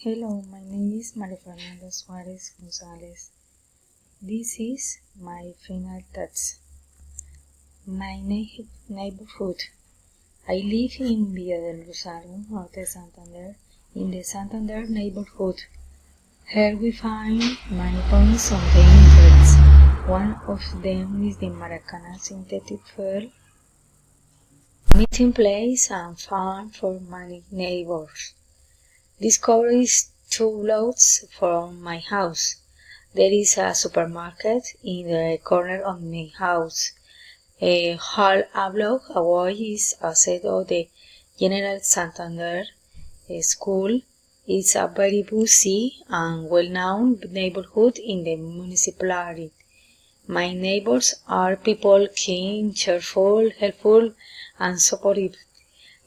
Hello, my name is Maria Fernanda Suarez Gonzalez. This is my final touch. My neighborhood. I live in Villa del Rosario, Norte Santander, in the Santander neighborhood. Here we find many points of the interest. One of them is the Maracana Synthetic Fuel, meeting place and fun for many neighbors. This cover is 2 blocks from my house. There is a supermarket in the corner of my house. Half a block away is a set of the General Santander School. It's a very busy and well-known neighborhood in the municipality. My neighbors are people keen, cheerful, helpful, and supportive.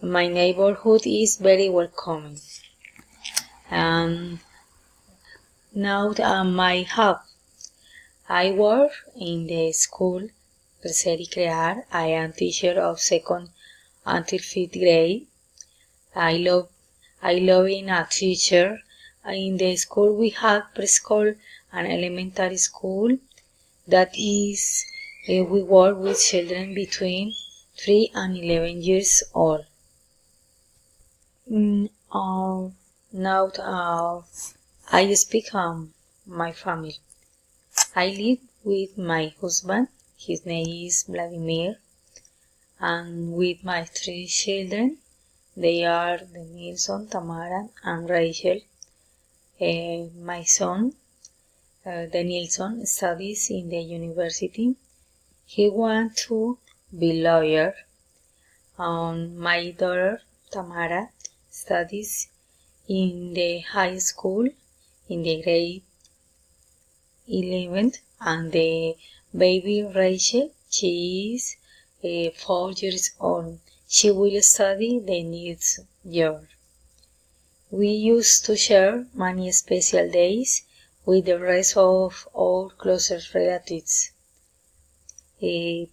My neighborhood is very welcoming. Now my hub. I work in the school Crecer y Crear. I am teacher of 2nd until 5th grade. I love being a teacher. In the school we have preschool and elementary school. That is, we work with children between 3 and 11 years old. Now I speak my family. I live with my husband, his name is Vladimir, and with my 3 children. They are Danielson, Tamara, and Rachel. My son, Danielson, studies in the university. He wants to be lawyer. My daughter, Tamara, studies in the high school in the grade 11th, and the baby Rachel, she is 4 years old. She will study the next year. We used to share many special days with the rest of our closest relatives. In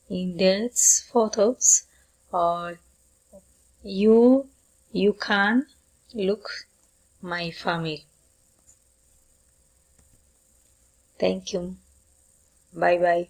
these photos, you can look my family. Thank you. Bye bye.